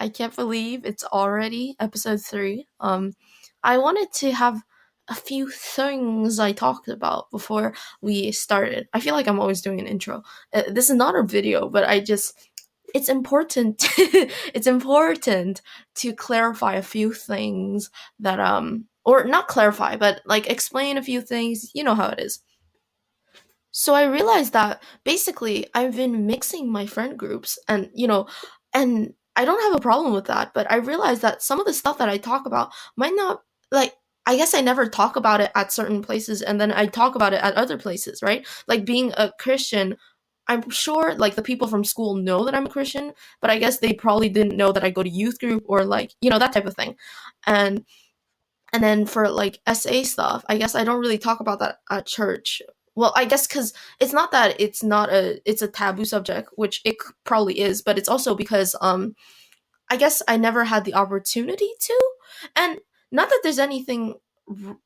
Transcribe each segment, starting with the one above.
I can't believe it's already episode 3. I wanted to have a few things I talked about before we started. I feel like I'm always doing an intro. This is not a video, but it's important it's important to clarify a few things that or not clarify, but like explain a few things. You know how it is. So I realized that basically I've been mixing my friend groups and I don't have a problem with that, but I realized that some of the stuff that I talk about might not like I guess I never talk about it at certain places and then I talk about it at other places, right? Like being a Christian, I'm sure like the people from school know that I'm a Christian, but I guess they probably didn't know that I go to youth group or like, that type of thing. And and then for like SA stuff, I guess I don't really talk about that at church. Well, I guess because it's not that it's a taboo subject, which it probably is, but it's also because I guess I never had the opportunity to, and not that there's anything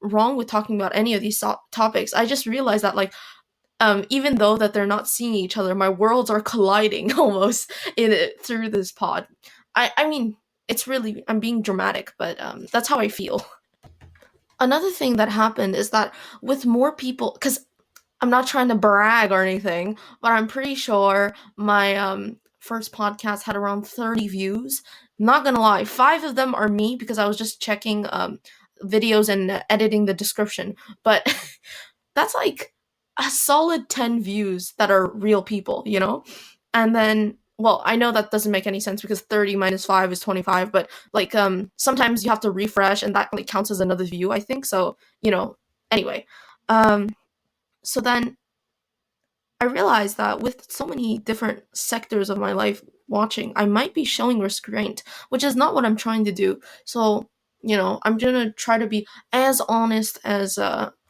wrong with talking about any of these topics. I just realized that like even though that they're not seeing each other, my worlds are colliding almost in it through this pod. I mean, it's really I'm being dramatic, but that's how I feel. Another thing that happened is that with more people, because I'm not trying to brag or anything, but I'm pretty sure my first podcast had around 30 views. Not gonna lie, 5 of them are me because I was just checking videos and editing the description. But that's like a solid 10 views that are real people. And then, well, I know that doesn't make any sense because 30 minus 5 is 25, but like sometimes you have to refresh and that like counts as another view, I think. So, anyway. Um so then I realized that with so many different sectors of my life watching, I might be showing restraint, which is not what I'm trying to do. So, I'm gonna try to be as honest as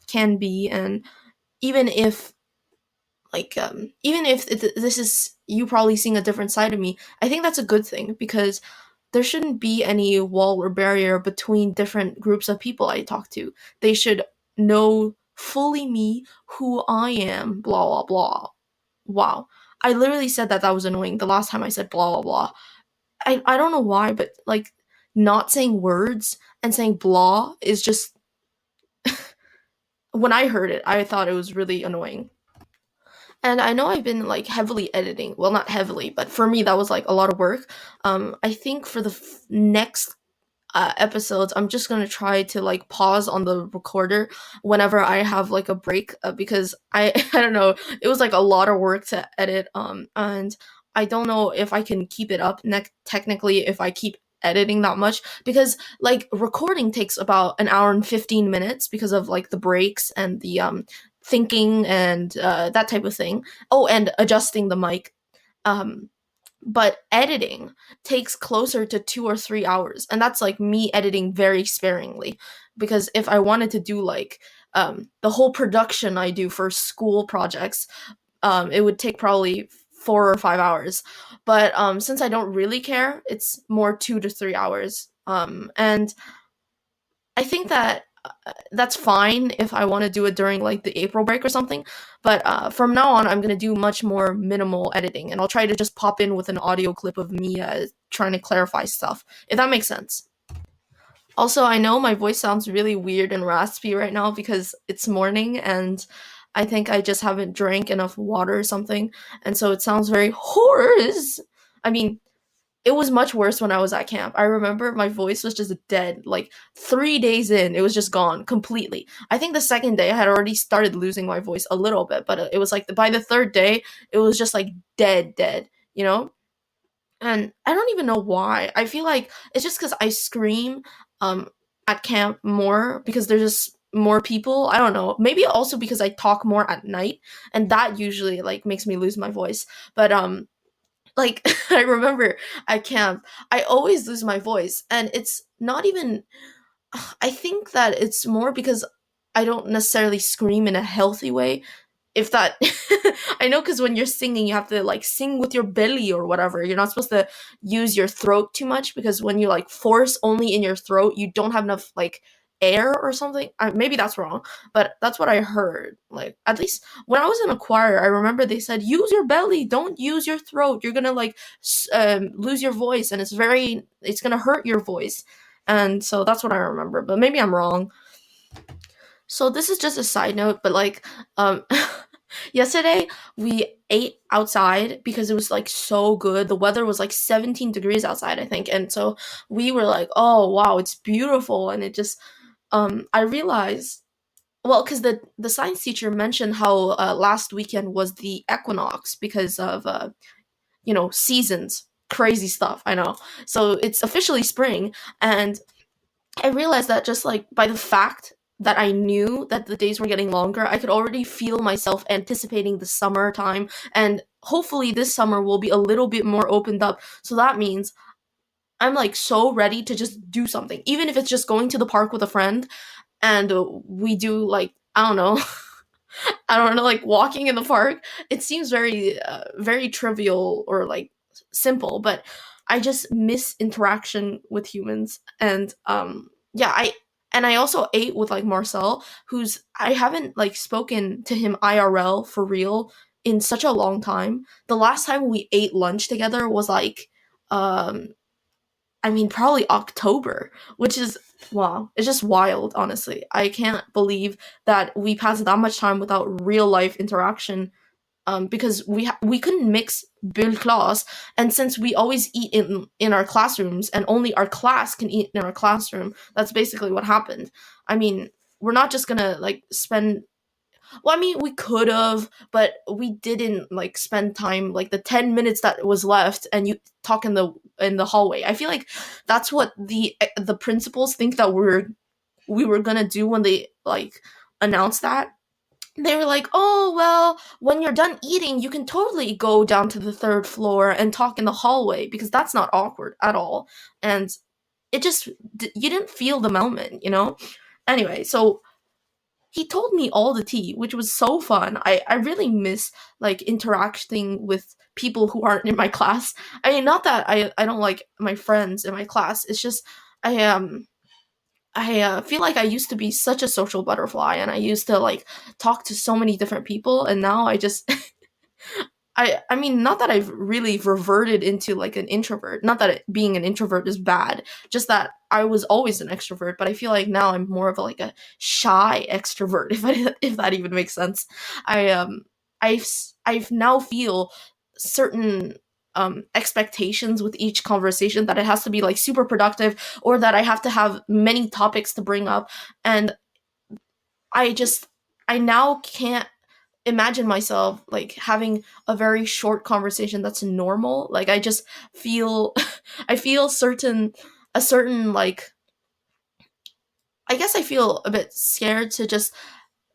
can be, and even if this is you probably seeing a different side of me, I think that's a good thing because there shouldn't be any wall or barrier between different groups of people I talk to. They should know fully me, who I am, blah blah blah. Wow. I literally said that was annoying the last time I said blah blah blah. I don't know why, but like not saying words and saying blah is just when I heard it, I thought it was really annoying. And I know I've been like heavily editing. Well, not heavily, but for me that was like a lot of work. I think for the next episodes, I'm just gonna try to like pause on the recorder whenever I have like a break because I I don't know, it was like a lot of work to edit. And I don't know if I can keep it up technically if I keep editing that much because like recording takes about an hour and 15 minutes because of like the breaks and the thinking and that type of thing. Oh, and adjusting the mic. Um, but editing takes closer to 2 or 3 hours, and that's like me editing very sparingly. Because if I wanted to do like the whole production I do for school projects, it would take probably 4 or 5 hours. But since I don't really care, it's more 2 to 3 hours. And I think that that's fine if I want to do it during like the April break or something. But from now on, I'm gonna do much more minimal editing, and I'll try to just pop in with an audio clip of me trying to clarify stuff, if that makes sense. Also, I know my voice sounds really weird and raspy right now because it's morning, and I think I just haven't drank enough water or something, and so it sounds very hoarse. I mean, it was much worse when I was at camp. I remember my voice was just dead. Like 3 days in, it was just gone completely. I think the second day I had already started losing my voice a little bit, but it was like by the third day, it was just like dead. And I don't even know why. I feel like it's just because I scream um at camp more because there's just more people. I don't know. Maybe also because I talk more at night, and that usually like makes me lose my voice. But like I remember at camp, I always lose my voice, and it's not even. I think that it's more because I don't necessarily scream in a healthy way. If that, I know, because when you're singing, you have to like sing with your belly or whatever. You're not supposed to use your throat too much because when you like force only in your throat, you don't have enough like air or something. Maybe that's wrong, but that's what I heard. Like, at least when I was in a choir, I remember they said, use your belly, don't use your throat. You're gonna like lose your voice, and it's gonna hurt your voice. And so that's what I remember, but maybe I'm wrong. So this is just a side note, but like, yesterday we ate outside because it was like so good. The weather was like 17 degrees outside, I think, and so we were like, oh wow, it's beautiful. And it just, I realized, well, because the science teacher mentioned how last weekend was the equinox because of seasons, crazy stuff. I know. So it's officially spring, and I realized that just like by the fact that I knew that the days were getting longer, I could already feel myself anticipating the summertime, and hopefully this summer will be a little bit more opened up. So that means I'm like so ready to just do something, even if it's just going to the park with a friend and we do like, I don't know, I don't know, like walking in the park. It seems very trivial or like simple, but I just miss interaction with humans. And yeah, I also ate with like Marcel, who's I haven't like spoken to him IRL for real in such a long time. The last time we ate lunch together was like um I mean, probably October, which is, wow, it's just wild, honestly. I can't believe that we passed that much time without real life interaction, because we couldn't mix bulle class, and since we always eat in our classrooms and only our class can eat in our classroom, that's basically what happened. I mean, we're not just gonna like spend, well, I mean, we could have, but we didn't like spend time like the 10 minutes that was left, and you talk in the hallway. I feel like that's what the principals think that we were gonna do when they like announced that. They were like, "Oh well, when you're done eating, you can totally go down to the third floor and talk in the hallway because that's not awkward at all." And it just you didn't feel the moment, you know. Anyway, so he told me all the tea, which was so fun. I really miss like interacting with people who aren't in my class. I mean, not that I don't like my friends in my class. It's just I feel like I used to be such a social butterfly, and I used to like talk to so many different people, and now I just I mean, not that I've really reverted into like an introvert. Not that being an introvert is bad, just that I was always an extrovert, but I feel like now I'm more of like a shy extrovert, if that even makes sense. I I've now feel certain expectations with each conversation, that it has to be like super productive, or that I have to have many topics to bring up, and I just I now can't imagine myself like having a very short conversation that's normal. Like I just feel I feel a certain like, I guess I feel a bit scared to just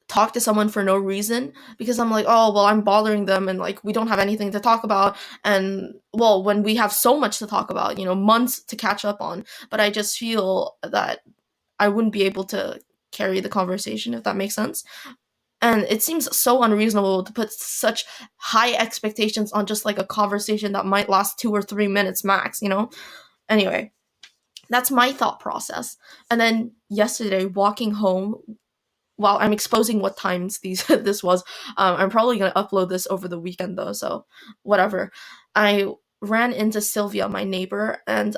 talk to someone for no reason, because I'm like, oh well, I'm bothering them, and like we don't have anything to talk about, and well, when we have so much to talk about, months to catch up on. But I just feel that I wouldn't be able to carry the conversation, if that makes sense. And it seems so unreasonable to put such high expectations on just like a conversation that might last 2 or 3 minutes max. Anyway, that's my thought process. And then yesterday, walking home, while I'm exposing what times these this was, I'm probably gonna upload this over the weekend though, so whatever. I ran into Sylvia, my neighbor, and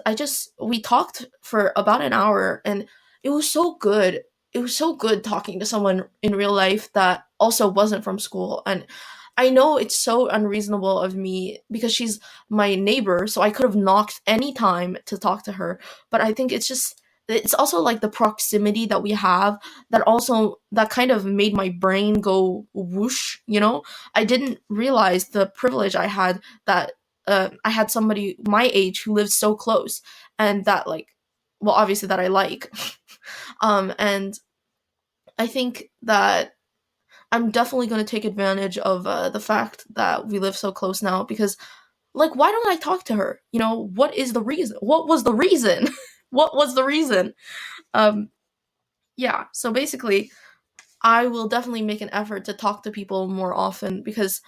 we talked for about an hour, and it was so good. It was so good talking to someone in real life that also wasn't from school. And I know it's so unreasonable of me because she's my neighbor, so I could have knocked any time to talk to her. But I think it's also like the proximity that we have that kind of made my brain go whoosh. I didn't realize the privilege I had, that I had somebody my age who lived so close, and that like, well, obviously that I like. And I think that I'm definitely going to take advantage of the fact that we live so close now, because like, why don't I talk to her? What is the reason? What was the reason? What was the reason? um yeah, so basically I will definitely make an effort to talk to people more often, because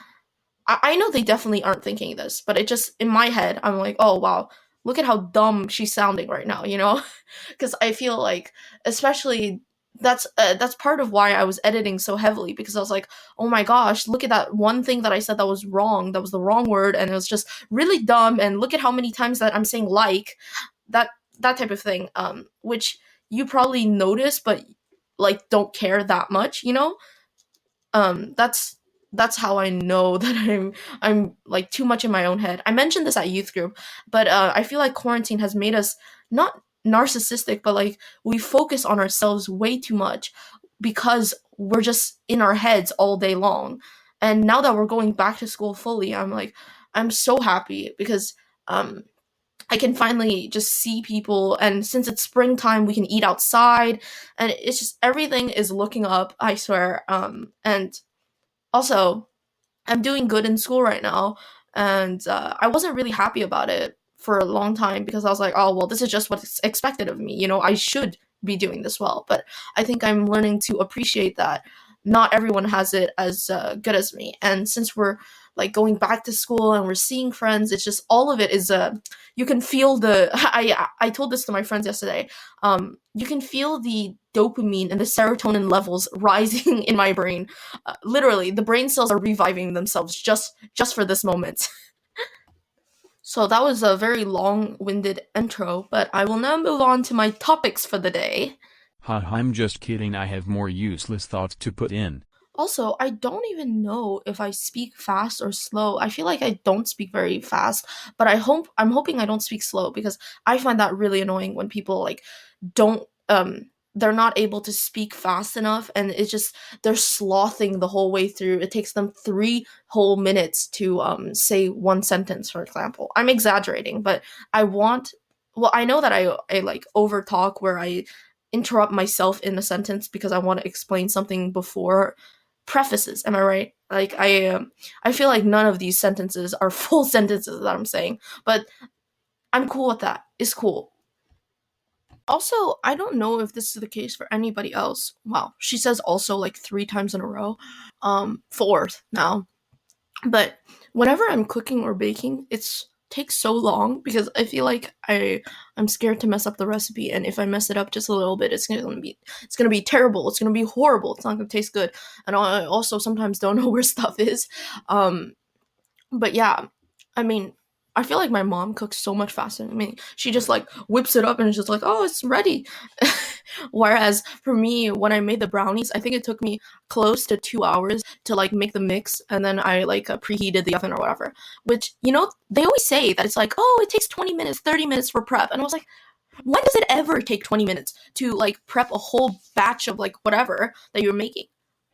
I know they definitely aren't thinking this, but it just, in my head, I'm like, oh wow, look at how dumb she's sounding right now, because I feel like, especially that's part of why I was editing so heavily, because I was like, oh my gosh, look at that one thing that I said that was wrong, that was the wrong word, and it was just really dumb, and look at how many times that I'm saying like, that that type of thing, which you probably notice, but like don't care that much, you know. That's how I know that I'm like too much in my own head. I mentioned this at youth group, but I feel like quarantine has made us not narcissistic, but like we focus on ourselves way too much because we're just in our heads all day long. And now that we're going back to school fully, I'm like, I'm so happy because um I can finally just see people, and since it's springtime, we can eat outside, and it's just everything is looking up, I swear. And also, I'm doing good in school right now, and I wasn't really happy about it for a long time because I was like, oh well, this is just what's expected of me. You know, I should be doing this well. But I think I'm learning to appreciate that not everyone has it as good as me. And since we're like going back to school and we're seeing friends, it's just all of it is you can feel the I told this to my friends yesterday. You can feel the dopamine and the serotonin levels rising in my brain. Literally, the brain cells are reviving themselves just for this moment. So that was a very long-winded intro, but I will now move on to my topics for the day. Haha, I'm just kidding, I have more useless thoughts to put in. Also, I don't even know if I speak fast or slow. I feel like I don't speak very fast, but I'm hoping I don't speak slow, because I find that really annoying when people like don't they're not able to speak fast enough, and it's just they're slothing the whole way through. It takes them 3 whole minutes to say one sentence, for example. I'm exaggerating, but I want well, I know that I like over talk where I interrupt myself in a sentence because I want to explain something before prefaces. Am I right? Like I feel like none of these sentences are full sentences that I'm saying, but I'm cool with that. It's cool. Also, I don't know if this is the case for anybody else. Wow, she says also like 3 times in a row. Fourth now. But whenever I'm cooking or baking, it's takes so long because I feel like I'm scared to mess up the recipe, and if I mess it up just a little bit, it's gonna be terrible. It's gonna be horrible. It's not gonna taste good, and I also sometimes don't know where stuff is. Um, but yeah, I mean, I feel like my mom cooks so much faster than me. She just like whips it up and it's just like, oh, it's ready. Whereas for me, when I made the brownies, I think it took me close to 2 hours to like make the mix, and then I like preheated the oven or whatever. Which, you know, they always say that it's like, oh, it takes 20 minutes, 30 minutes for prep. And I was like, when does it ever take 20 minutes to like prep a whole batch of like whatever that you're making?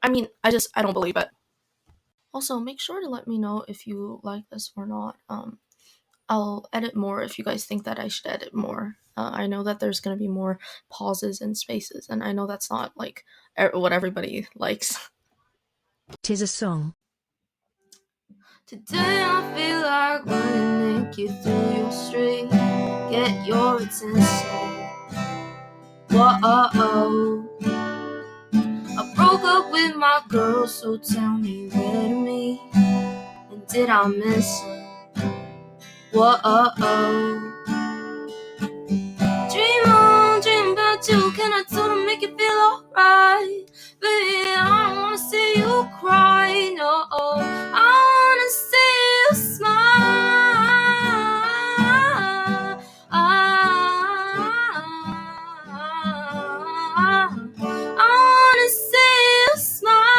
I mean, I don't believe it. Also, make sure to let me know if you like this or not. I'll edit more if you guys think that I should edit more. I know that there's gonna be more pauses and spaces, and I know that's not like what everybody likes. Tis a song. Today I feel like running naked through your street, get your attention. Whoa, I broke up with my girl, so tell me where to meet, and did I miss her? Whoa. Dream about you. Can I do to make you feel alright? Baby, I don't wanna see you cry. No, I wanna see you smile. I wanna see you smile.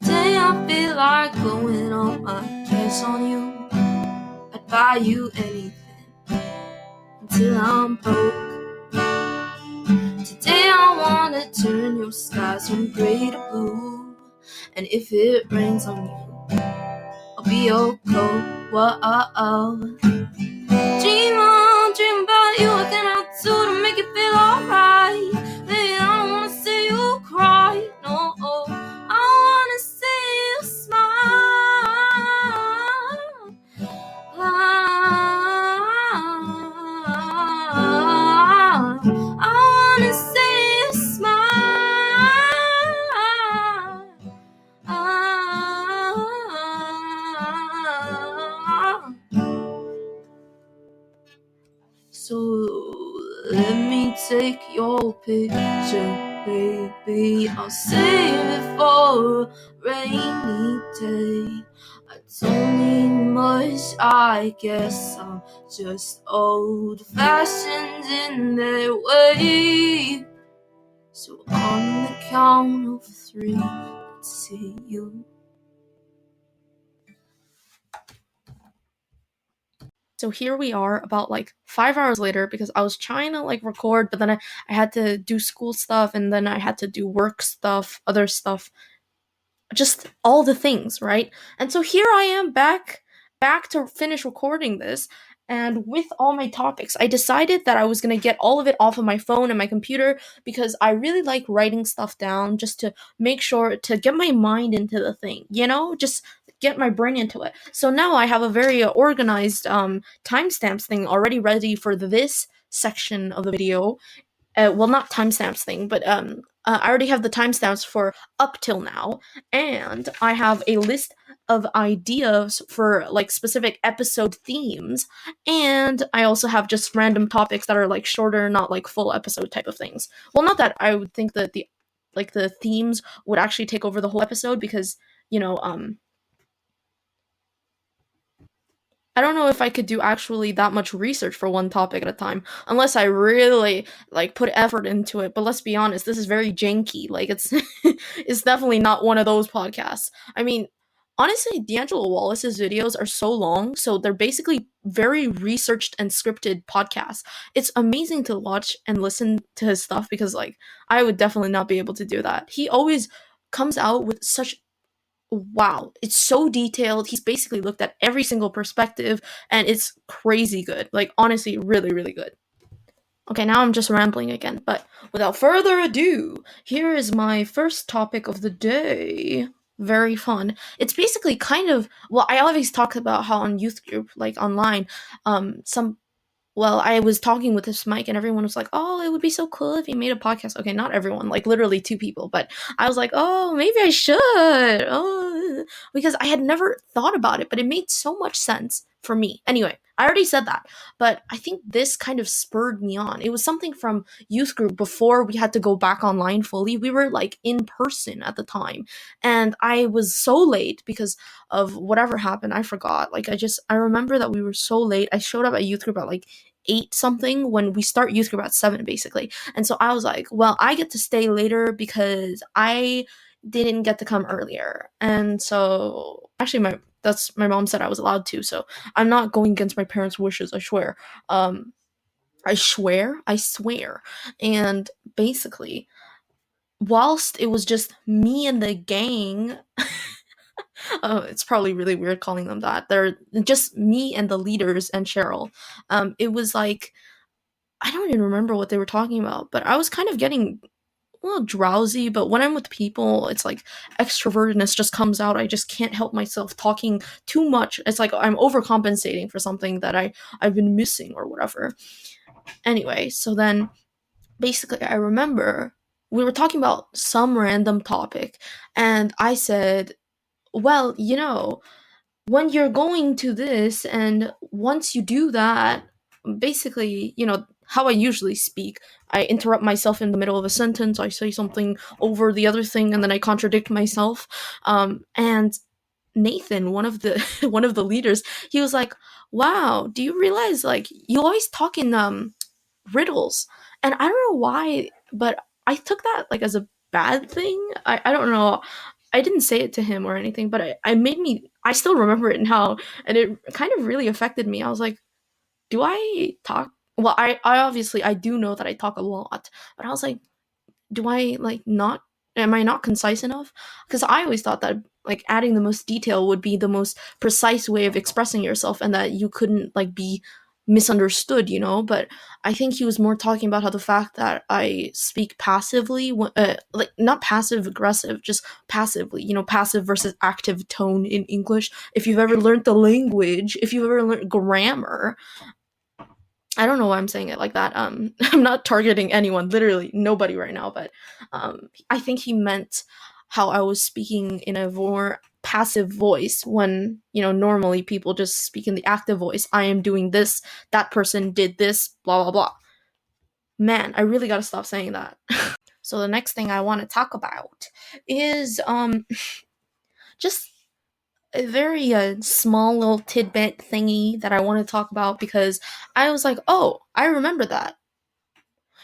Today I feel like blowing all my cash on you. I'd buy you anything until I'm broke. Today I wanna turn your skies from gray to blue, and if it rains on you, I'll be your coat. Whoa. Dream about you. What can I do to make you feel alright? Baby, I don't wanna see you cry. No, I wanna see you smile. I wanna see you smile. take your picture, baby. I'll save it for a rainy day. I don't need much, I guess I'm just old-fashioned in that way. So on the count of 3, let's see you. So here we are about like 5 hours later, because I was trying to like record, but then I had to do school stuff, and then I had to do work stuff, other stuff, just all the things, right? And so here I am back to finish recording this, and with all my topics, I decided that I was going to get all of it off of my phone and my computer, because I really like writing stuff down just to make sure to get my mind into the thing, just get my brain into it. So now I have a very organized timestamps thing already ready for this section of the video. Well, not timestamps thing, but I already have the timestamps for up till now, and I have a list of ideas for like specific episode themes, and I also have just random topics that are like shorter, not like full episode type of things. Well, not that I would think that the themes would actually take over the whole episode, because you know I don't know if I could do actually that much research for one topic at a time, unless I really like put effort into it. But let's be honest, this is very janky. Like it's it's definitely not one of those podcasts. I mean, honestly, D'Angelo Wallace's videos are so long, so they're basically very researched and scripted podcasts. It's amazing to watch and listen to his stuff, because like I would definitely not be able to do that. He always comes out with such wow, it's so detailed. He's basically looked at every single perspective, and it's crazy good. Like, honestly, really, really good. Okay, now I'm just rambling again, but without further ado, here is my first topic of the day. Very fun. It's basically kind of, well, I always talk about how on youth group, like online, some well, I was talking with this mic, and everyone was like, "Oh, it would be so cool if you made a podcast." Okay, not everyone, like literally 2 people, but I was like, "Oh, maybe I should." Oh, because I had never thought about it, but it made so much sense for me. Anyway, I already said that, but I think this kind of spurred me on. It was something from youth group before we had to go back online fully. We were like in person at the time, and I was so late because of whatever happened. I forgot. Like I remember that we were so late. I showed up at youth group at like 8 something, when we start youth group at 7 basically. And so I was like, well, I get to stay later because I didn't get to come earlier. And so actually my mom said I was allowed to, so I'm not going against my parents' wishes, I swear. I swear. And basically, whilst it was just me and the gang, it's probably really weird calling them that. They're just me and the leaders and Cheryl. It was like, I don't even remember what they were talking about, but I was kind of getting a little drowsy. But when I'm with people, it's like extrovertedness just comes out. I just can't help myself talking too much. It's like I'm overcompensating for something that I've been missing or whatever. Anyway, so then basically I remember we were talking about some random topic, and I said, well, when you're going to this, and once you do that, basically, how I usually speak, I interrupt myself in the middle of a sentence, I say something over the other thing, and then I contradict myself. And Nathan, one of the one of the leaders, he was like, wow, do you realize, like, you always talk in riddles? And I don't know why, but I took that like as a bad thing. I don't know. I didn't say it to him or anything, but I still remember it now, and it kind of really affected me. I was like, do I talk? Well, I obviously I do know that I talk a lot, but I was like, do I like not? Am I not concise enough? Because I always thought that like adding the most detail would be the most precise way of expressing yourself, and that you couldn't like be misunderstood, But I think he was more talking about how the fact that I speak passively, like not passive aggressive, just passively, passive versus active tone in English. If you've ever learned the language, if you've ever learned grammar, I don't know why I'm saying it like that. I'm not targeting anyone, literally nobody right now, but I think he meant how I was speaking in a more passive voice when, normally people just speak in the active voice. I am doing this, that person did this, blah, blah, blah. Man, I really gotta stop saying that. So the next thing I want to talk about is just a very small little tidbit thingy that I want to talk about because I was like, oh, I remember that.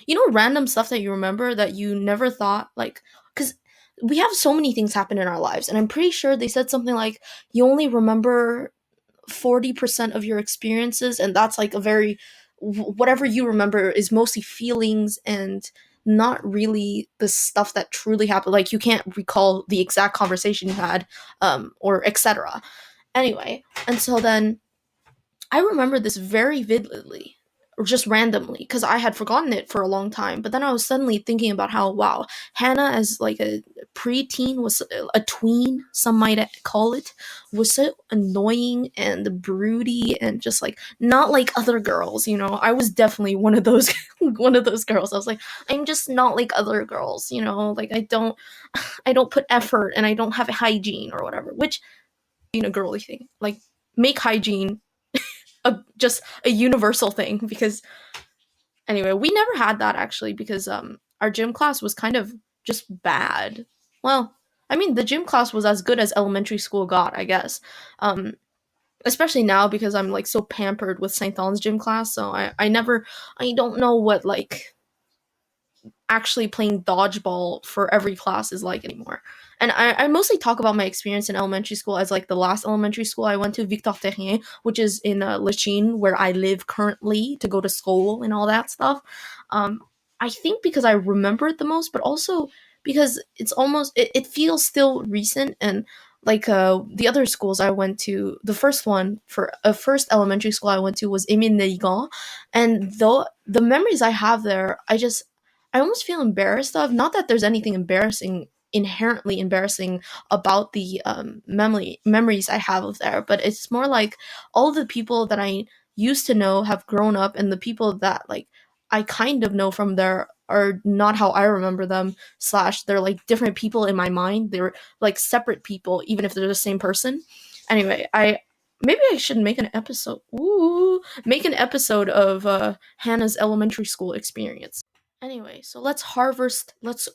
You know, random stuff that you remember that you never thought, like, because we have so many things happen in our lives, and I'm pretty sure they said something like you only remember 40% of your experiences, and that's like a very, whatever you remember is mostly feelings and not really the stuff that truly happened. Like, you can't recall the exact conversation you had, or etc. Anyway, and so then I remember this very vividly, or just randomly, because I had forgotten it for a long time. But then I was suddenly thinking about how, wow, Hannah, as like a preteen, was a tween, some might call it, was so annoying and broody and just like not like other girls. You know, I was definitely one of those one of those girls. I was like, I'm just not like other girls. You know, like I don't put effort and I don't have hygiene or whatever. Which, being a girly thing, like make hygiene just a universal thing because anyway, we never had that actually because our gym class was kind of just bad. Well, I mean, the gym class was as good as elementary school got, I guess. Um Especially now because I'm like so pampered with St. Thon's gym class, so I don't know what like actually playing dodgeball for every class is like anymore. And I mostly talk about my experience in elementary school as like the last elementary school I went to, Victor Thérien, which is in Lachine, where I live currently to go to school and all that stuff. Um, I think because I remember it the most, but also because it feels still recent and like the other schools I went to, the first one for a first elementary school I went to was Émile, and though the memories I have there, I almost feel embarrassed of. Not that there's anything inherently embarrassing about the memories I have of there, but it's more like all the people that I used to know have grown up, and the people that like I kind of know from there are not how I remember them. Slash, they're like different people in my mind. They're like separate people, even if they're the same person. Anyway, I maybe I should make an episode. Ooh, make an episode of Hannah's elementary school experience. Anyway, so let's harvest. Let's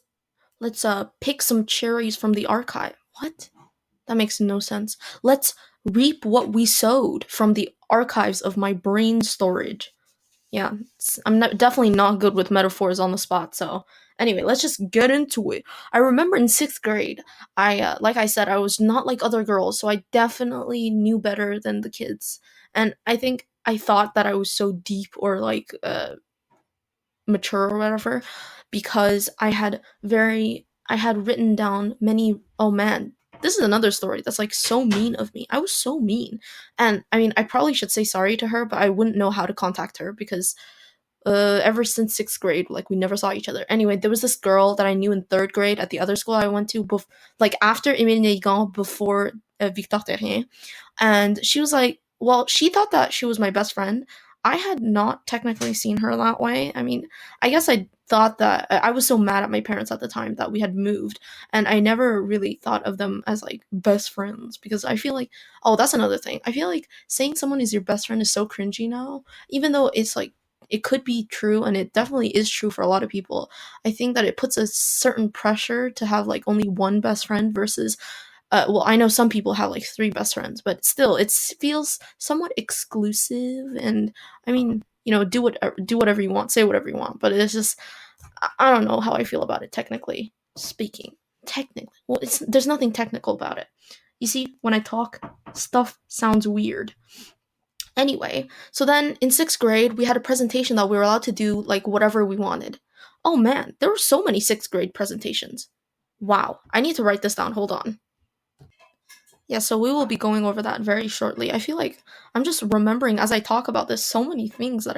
pick some cherries from the archive. What? That makes no sense. Let's reap what we sowed from the archives of my brain storage. Yeah, definitely not good with metaphors on the spot. So anyway, let's just get into it. I remember in sixth grade, like I said, I was not like other girls, so I definitely knew better than the kids, and I think I thought that I was so deep or like mature or whatever because I had written down many. Oh man, this is another story that's like so mean of me. I was so mean, and I mean I probably should say sorry to her, but I wouldn't know how to contact her because ever since sixth grade, like we never saw each other. Anyway, there was this girl that I knew in third grade at the other school I went to, like after Émile, before Victor Thérien, and she was like, well, she thought that she was my best friend. I had not technically seen her that way. I mean, I guess I thought that I was so mad at my parents at the time that we had moved, and I never really thought of them as like best friends because I feel like, oh, that's another thing. I feel like saying someone is your best friend is so cringy now, even though it's like it could be true and it definitely is true for a lot of people. I think that it puts a certain pressure to have like only one best friend versus well, I know some people have like three best friends, but still, it feels somewhat exclusive. And I mean, you know, do whatever you want, say whatever you want. But it's just, I don't know how I feel about it. Technically speaking, technically, well, there's nothing technical about it. You see, when I talk, stuff sounds weird. Anyway, so then in sixth grade, we had a presentation that we were allowed to do like whatever we wanted. Oh man, there were so many sixth grade presentations. Wow, I need to write this down. Hold on. Yeah, so we will be going over that very shortly. I feel like I'm just remembering as I talk about this so many things that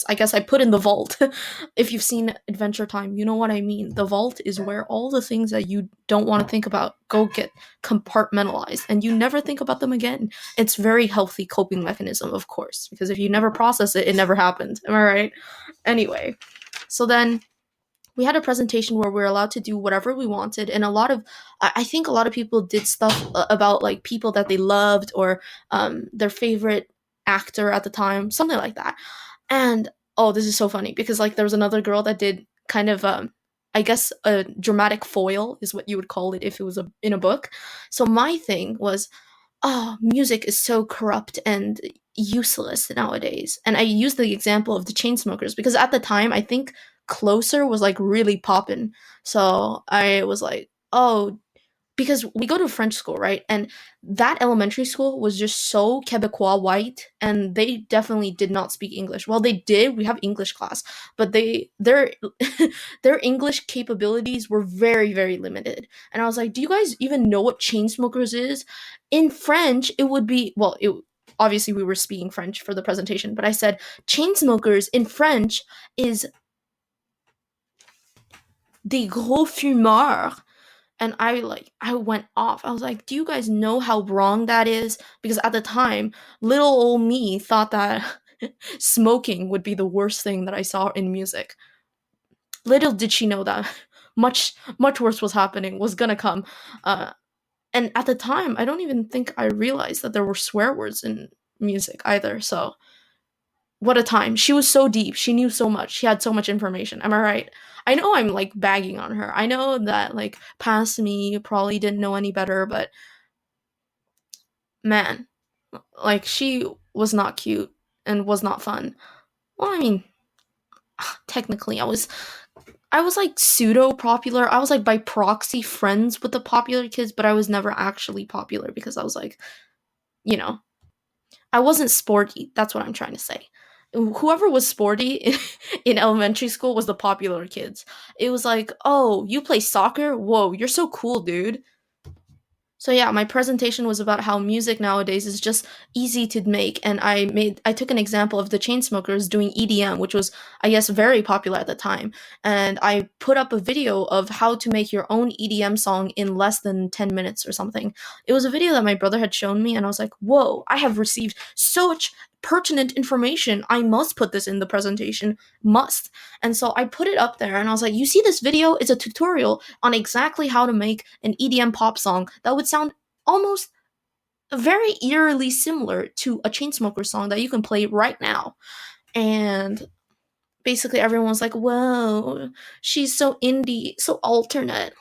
I guess I put in the vault. If you've seen Adventure Time, you know what I mean. The vault is where all the things that you don't want to think about go get compartmentalized and you never think about them again. It's very healthy coping mechanism, of course, because if you never process it, it never happened. Am I right? Anyway, so then we had a presentation where we were allowed to do whatever we wanted, and I think a lot of people did stuff about like people that they loved or their favorite actor at the time, something like that. And oh, this is so funny because like there was another girl that did kind of I guess a dramatic foil is what you would call it if it was in a book. So my thing was, oh, music is so corrupt and useless nowadays. And I used the example of the Chainsmokers because at the time I think Closer was like really poppin'. So I was like, oh, because we go to French school, right? And that elementary school was just so Quebecois white, and they definitely did not speak English. Well, they did. We have English class, but their their English capabilities were very very limited. And I was like, do you guys even know what Chainsmokers is? In French, it would be well. It obviously we were speaking French for the presentation, but I said Chainsmokers in French is des gros fumeurs, and I went off. I was like, "Do you guys know how wrong that is?" Because at the time, little old me thought that smoking would be the worst thing that I saw in music. Little did she know that much worse was happening, was gonna come. Uh, and at the time, I don't even think I realized that there were swear words in music either. So what a time. She was so deep. She knew so much. She had so much information. Am I right? I know I'm like bagging on her. I know that like past me probably didn't know any better, but man, like she was not cute and was not fun. Well, I mean, technically I was like pseudo popular. I was like by proxy friends with the popular kids, but I was never actually popular because I was like, you know, I wasn't sporty. That's what I'm trying to say. Whoever was sporty in elementary school was the popular kids. It was like, oh, you play soccer? Whoa, you're so cool, dude. So yeah, my presentation was about how music nowadays is just easy to make, and I took an example of the Chainsmokers doing EDM, which was I guess very popular at the time, and I put up a video of how to make your own EDM song in less than 10 minutes or something. It was a video that my brother had shown me, and I was like, "Whoa, I have received so much pertinent information. I must put this in the presentation. Must." And so I put it up there and I was like, "You see this video? It's a tutorial on exactly how to make an EDM pop song that would sound almost very eerily similar to a Chainsmokers song that you can play right now." And basically everyone was like, "Whoa, she's so indie, so alternate."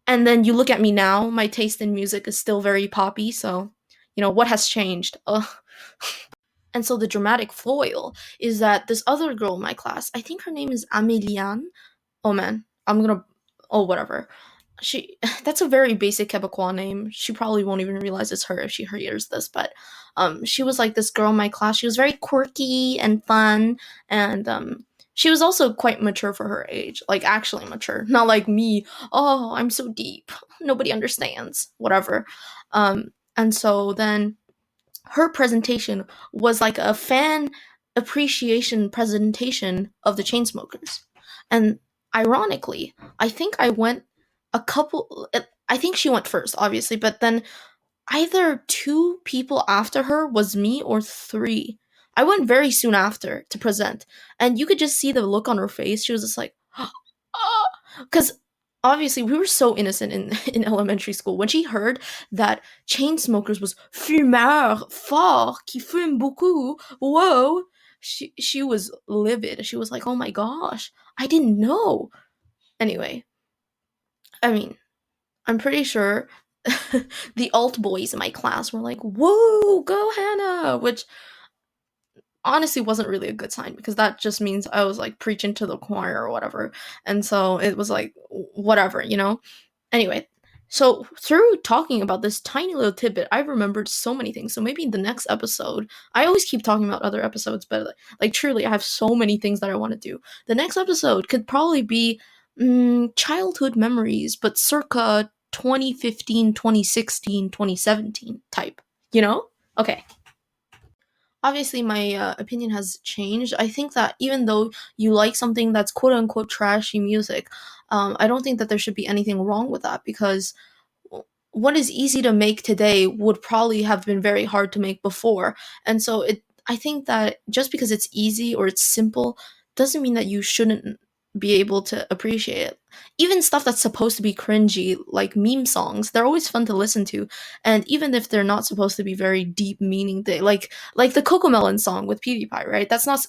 And then you look at me now, my taste in music is still very poppy, so what has changed? Ugh. And so the dramatic foil is that this other girl in my class, I think her name is Ameliane. Oh man, I'm gonna. Oh, whatever. She. That's a very basic Quebecois name. She probably won't even realize it's her if she hears this. But she was like this girl in my class. She was very quirky and fun, and she was also quite mature for her age. Like actually mature, not like me. Oh, I'm so deep. Nobody understands. Whatever. And so then her presentation was like a fan appreciation presentation of the Chainsmokers. And ironically, I think I went a couple I think she went first, obviously, but then either two people after her was me or three. I went very soon after to present, and you could just see the look on her face. She was just like, because obviously we were so innocent in in elementary school. When she heard that Chainsmokers was fumeur fort qui fume beaucoup, whoa, she was livid. She was like, oh my gosh, I didn't know. Anyway, I mean, I'm pretty sure the alt boys in my class were like, whoa, go Hannah, which honestly wasn't really a good sign because that just means I was like preaching to the choir or whatever. And so it was like, whatever. Anyway, so through talking about this tiny little tidbit, I've remembered so many things. So maybe the next episode, I always keep talking about other episodes, but like truly, I have so many things that I want to do. The next episode could probably be childhood memories, but circa 2015, 2016, 2017 type, you know? Okay. Obviously my opinion has changed. I think that even though you like something that's quote unquote trashy music, I don't think that there should be anything wrong with that because what is easy to make today would probably have been very hard to make before. And so I think that just because it's easy or it's simple doesn't mean that you shouldn't be able to appreciate it. Even stuff that's supposed to be cringy, like meme songs, they're always fun to listen to. And even if they're not supposed to be very deep meaning, they like the Cocomelon song with PewDiePie, right? That's not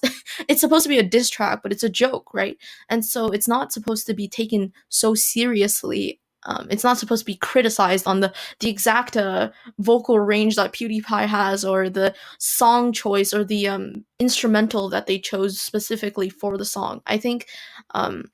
it's supposed to be a diss track, but it's a joke, right? And so it's not supposed to be taken so seriously. It's not supposed to be criticized on the exact vocal range that PewDiePie has, or the song choice, or the instrumental that they chose specifically for the song. I think um,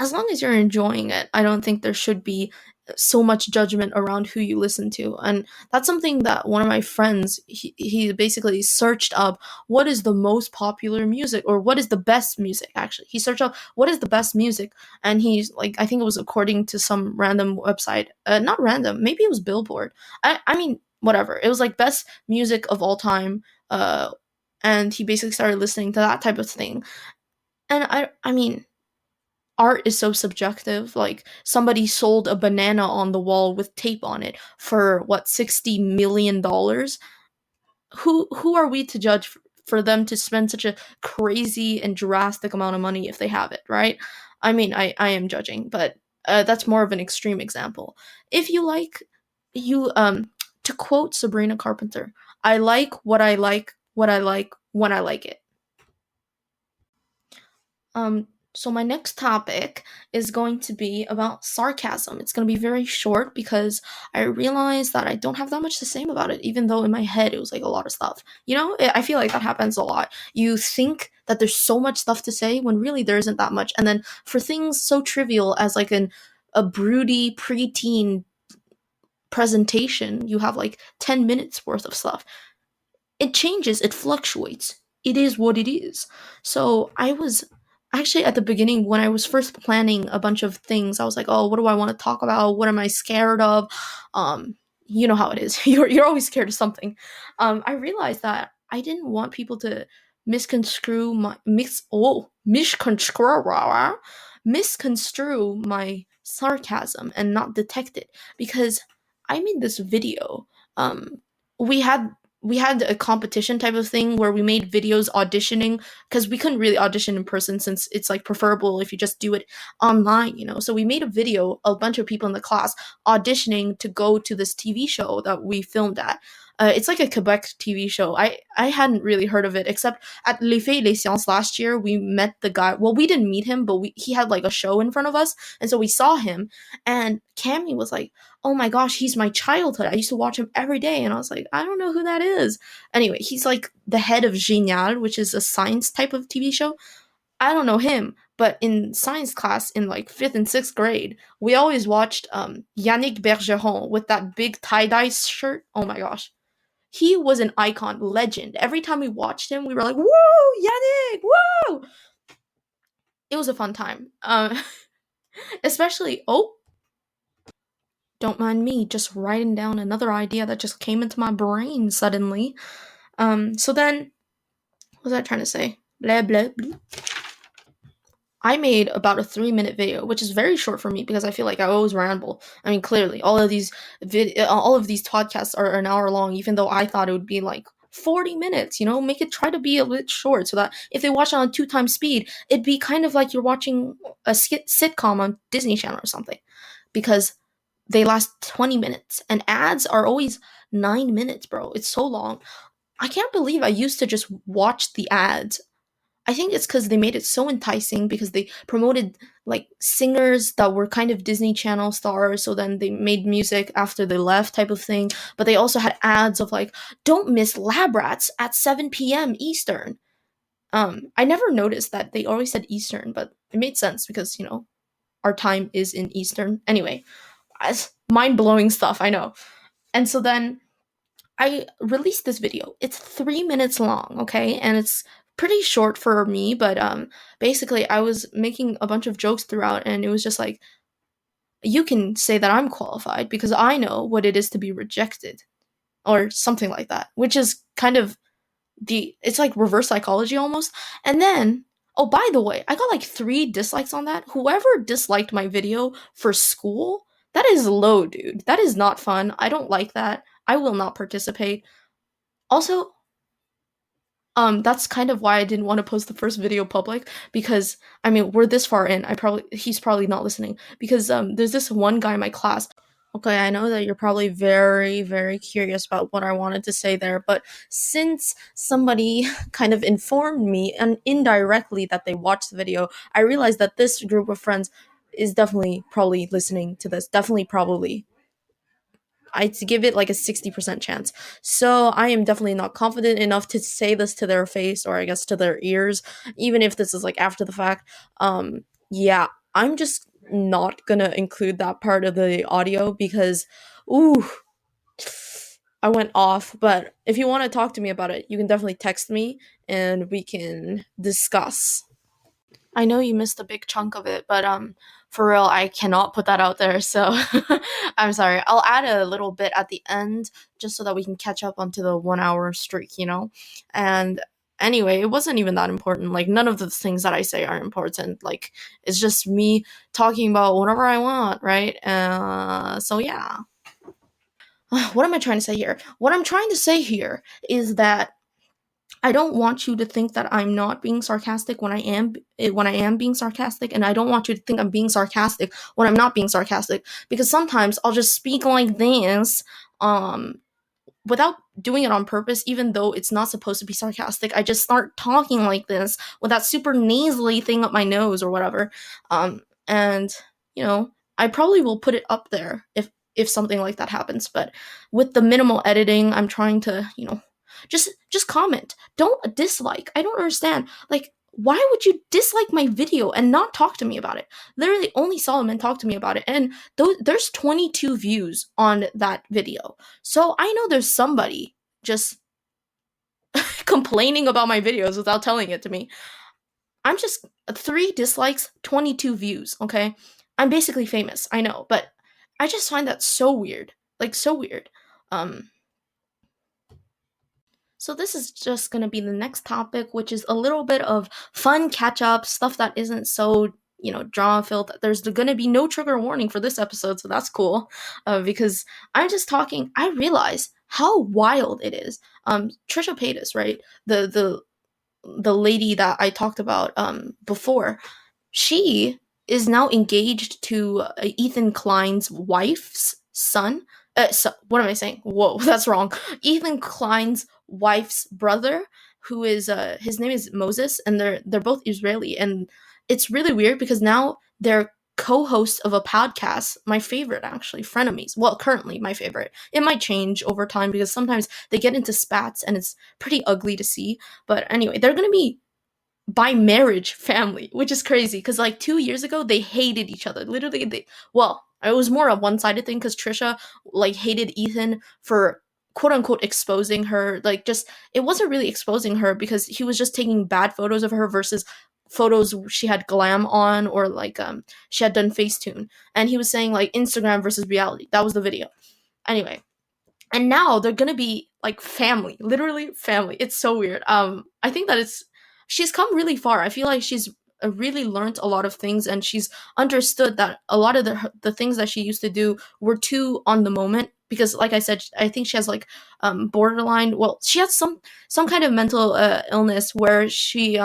as long as you're enjoying it, I don't think there should be so much judgment around who you listen to. And that's something that one of my friends, he basically searched up what is the most popular music, or what is the best music. Actually, he searched up what is the best music, and he's like, I think it was according to some random website, not random, maybe it was Billboard. I mean, whatever, it was like best music of all time. And he basically started listening to that type of thing. And I mean, art is so subjective. Like, somebody sold a banana on the wall with tape on it for what, $60 million. Who are we to judge for them to spend such a crazy and drastic amount of money if they have it, right? I mean, I am judging, but that's more of an extreme example. If you like, you to quote Sabrina Carpenter, I like what I like, what I like when I like it. So my next topic is going to be about sarcasm. It's going to be very short because I realized that I don't have that much to say about it, even though in my head it was like a lot of stuff. I feel like that happens a lot. You think that there's so much stuff to say when really there isn't that much. And then for things so trivial as like a broody preteen presentation, you have like 10 minutes worth of stuff. It changes, it fluctuates. It is what it is. So I was actually at the beginning, when I was first planning a bunch of things, I was like, oh, what do I want to talk about? What am I scared of? Um, you know how it is. You're always scared of something. I realized that I didn't want people to misconstrue my misconstrue my sarcasm and not detect it, because I made this video. We had we had a competition type of thing where we made videos auditioning, because we couldn't really audition in person since it's like preferable if you just do it online. So we made a video, a bunch of people in the class auditioning to go to this TV show that we filmed at. It's like a Quebec TV show. I hadn't really heard of it, except at Les Faits et les Sciences last year. We met the guy. Well, we didn't meet him, but he had like a show in front of us, and so we saw him. And Cammy was like, oh my gosh, he's my childhood. I used to watch him every day. And I was like, I don't know who that is. Anyway, he's like the head of Génial, which is a science type of TV show. I don't know him, but in science class in like 5th and 6th grade, we always watched Yannick Bergeron with that big tie-dye shirt. Oh my gosh. He was an icon, legend. Every time we watched him, we were like, woo, Yannick, woo! It was a fun time. Especially, oh, don't mind me just writing down another idea that just came into my brain suddenly. So then, what was I trying to say? Blah, blah, blah. I made about a 3-minute video, which is very short for me because I feel like I always ramble. I mean, clearly, all of these podcasts are an hour long, even though I thought it would be like 40 minutes. Make it, try to be a bit short so that if they watch it on 2 times speed, it'd be kind of like you're watching a sitcom on Disney Channel or something, because they last 20 minutes, and ads are always 9 minutes, bro. It's so long. I can't believe I used to just watch the ads. I think it's because they made it so enticing, because they promoted like singers that were kind of Disney Channel stars, so then they made music after they left type of thing. But they also had ads of like, don't miss Lab Rats at 7 p.m. Eastern. I never noticed that they always said Eastern, but it made sense because, our time is in Eastern. Anyway, mind-blowing stuff, I know. And so then I released this video. It's 3 minutes long, okay? And it's pretty short for me, but basically I was making a bunch of jokes throughout, and it was just like, you can say that I'm qualified because I know what it is to be rejected, or something like that, which is kind of it's like reverse psychology almost. And then, oh, by the way, I got like 3 dislikes on that. Whoever disliked my video for school, that is low, dude. That is not fun. I don't like that. I will not participate. Also, That's kind of why I didn't want to post the first video public, because I mean, we're this far in. He's probably not listening, because there's this one guy in my class. Okay, I know that you're probably very, very curious about what I wanted to say there, but since somebody kind of informed me and indirectly that they watched the video, I realized that this group of friends is definitely probably listening to this. Definitely, probably. I'd give it like a 60% chance. So I am definitely not confident enough to say this to their face, or I guess to their ears, even if this is like after the fact. Yeah, I'm just not gonna include that part of the audio because, ooh, I went off. But if you want to talk to me about it, you can definitely text me and we can discuss. I know you missed a big chunk of it, but for real, I cannot put that out there. So I'm sorry. I'll add a little bit at the end just so that we can catch up onto the 1 hour streak, you know? And anyway, it wasn't even that important. Like, none of the things that I say are important. Like, it's just me talking about whatever I want, right? So yeah. What am I trying to say here? What I'm trying to say here is that I don't want you to think that I'm not being sarcastic when I am being sarcastic, and I don't want you to think I'm being sarcastic when I'm not being sarcastic, because sometimes I'll just speak like this um without doing it on purpose, even though it's not supposed to be sarcastic. I just start talking like this with that super nasally thing up my nose or whatever. And you know, I probably will put it up there if something like that happens, but with the minimal editing, I'm trying to, just comment. Don't dislike. I don't understand. Like, why would you dislike my video and not talk to me about it? Literally, only Solomon talked to me about it, and there's 22 views on that video. So I know there's somebody just complaining about my videos without telling it to me. I'm just 3 dislikes, 22 views, okay? I'm basically famous, I know, but I just find that so weird. Like, so weird. Um, So this is just going to be the next topic, which is a little bit of fun catch up, stuff that isn't so, drama filled. There's going to be no trigger warning for this episode, so that's cool. Because I'm just talking, I realize how wild it is. Trisha Paytas, right? The lady that I talked about before, she is now engaged to Ethan Klein's wife's son. What am I saying? Whoa, that's wrong. Ethan Klein's wife's brother, who is his name is Moses, and they're both Israeli, and it's really weird because now they're co-hosts of a podcast. My favorite, actually, Frenemies. Well, currently my favorite. It might change over time because sometimes they get into spats, and it's pretty ugly to see. But anyway, they're gonna be by marriage family, which is crazy because like 2 years ago they hated each other. Literally, it was more a one-sided thing because Trisha like hated Ethan for quote unquote exposing her. Like, just, it wasn't really exposing her because he was just taking bad photos of her versus photos she had glam on, or like she had done Facetune, and he was saying like Instagram versus reality. That was the video. Anyway, and now they're gonna be like family, literally family. It's so weird. I think that she's come really far. I feel like she's really learned a lot of things, and she's understood that a lot of the things that she used to do were too on the moment, because like I said, I think she has like borderline, well, she has some kind of mental illness where she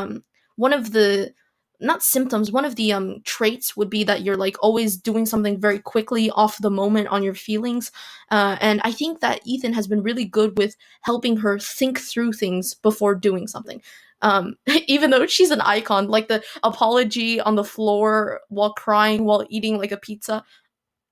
one of the, not symptoms, one of the traits would be that you're like always doing something very quickly off the moment on your feelings. And I think that Ethan has been really good with helping her think through things before doing something. Even though she's an icon, like the apology on the floor while crying while eating like a pizza,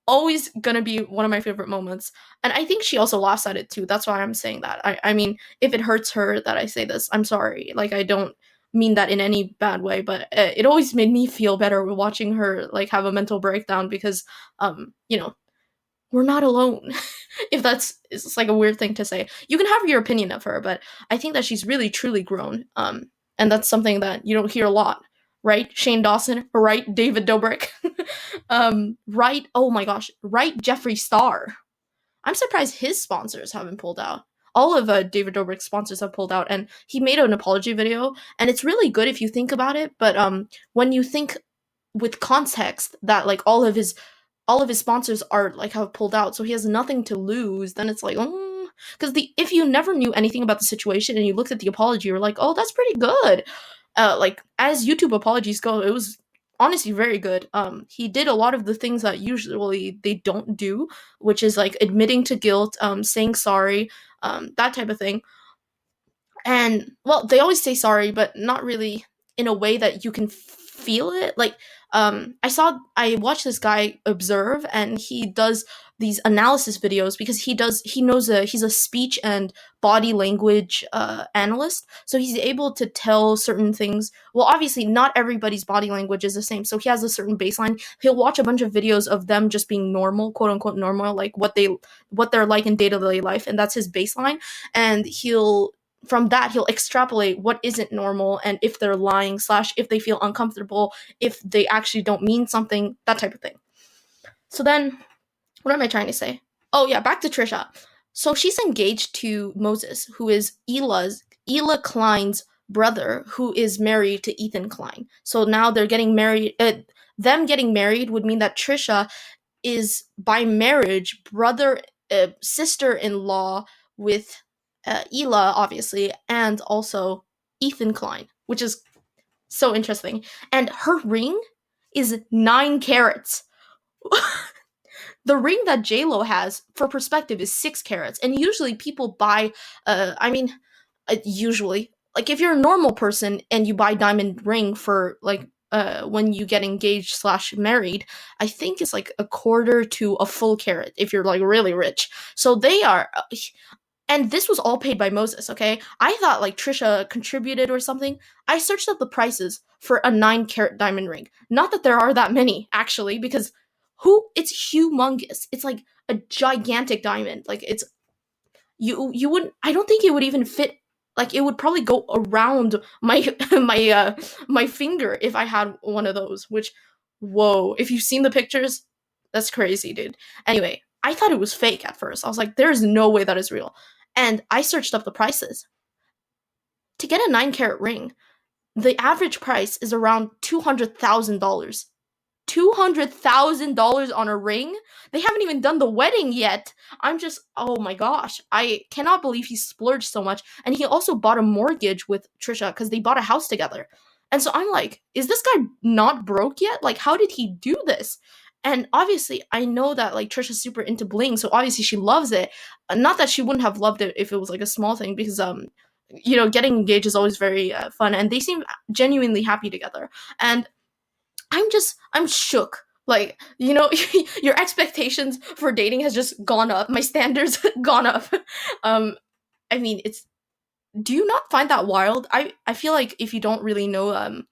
always gonna be one of my favorite moments. And I think she also laughs at it too. That's why I'm saying that. I mean, if it hurts her that I say this, I'm sorry. Like, I don't mean that in any bad way, but it always made me feel better watching her like have a mental breakdown, because you know, we're not alone. If that's, it's like a weird thing to say. You can have your opinion of her, but I think that she's really truly grown. And that's something that you don't hear a lot. Right, Shane Dawson, right, David Dobrik, right, oh my gosh, right, Jeffree Star. I'm surprised his sponsors haven't pulled out. All of David Dobrik's sponsors have pulled out, and he made an apology video, and it's really good if you think about it. But when you think with context that like all of his sponsors are like have pulled out, so he has nothing to lose, then it's like, because if you never knew anything about the situation and you looked at the apology, you're like, oh, that's pretty good. Like as YouTube apologies go, it was honestly very good. He did a lot of the things that usually they don't do, which is like admitting to guilt, saying sorry, that type of thing. And well, they always say sorry, but not really in a way that you can feel it. Like I watched this guy Observe, and he does these analysis videos because he's a speech and body language analyst, so he's able to tell certain things. Well, obviously not everybody's body language is the same, so he has a certain baseline. He'll watch a bunch of videos of them just being normal, quote unquote normal, like what they're like in day-to-day life, and that's his baseline. And from that he'll extrapolate what isn't normal, and if they're lying slash if they feel uncomfortable, if they actually don't mean something, that type of thing. So then, what am I trying to say? Oh yeah, back to Trisha. So she's engaged to Moses, who is Ela Klein's brother, who is married to Ethan Klein. So now they're getting married. Them getting married would mean that Trisha is by marriage sister-in-law with Ela, obviously, and also Ethan Klein, which is so interesting. And her ring is 9 carats. The ring that J-Lo has, for perspective, is 6 carats. And usually people buy, usually, like if you're a normal person and you buy diamond ring for like when you get engaged slash married, I think it's like a quarter to a full carat if you're like really rich. So they are, and this was all paid by Moses, okay? I thought like Trisha contributed or something. I searched up the prices for a 9 carat diamond ring. Not that there are that many, actually, because it's humongous. It's like a gigantic diamond. Like it's, you wouldn't, I don't think it would even fit, like it would probably go around my my finger if I had one of those, which, whoa, if you've seen the pictures, that's crazy, dude. Anyway, I thought it was fake at first. I was like, there's no way that is real. And I searched up the prices. To get a 9 carat ring, the average price is around $200,000. $200,000 on a ring? They haven't even done the wedding yet. I'm just, oh my gosh. I cannot believe he splurged so much. And he also bought a mortgage with Trisha because they bought a house together. And so I'm like, is this guy not broke yet? Like, how did he do this? And obviously, I know that like Trisha's super into bling, so obviously she loves it. Not that she wouldn't have loved it if it was like a small thing, because getting engaged is always very fun, and they seem genuinely happy together. And I'm shook. Like, your expectations for dating has just gone up. My standards gone up. I mean, do you not find that wild? I feel like if you don't really know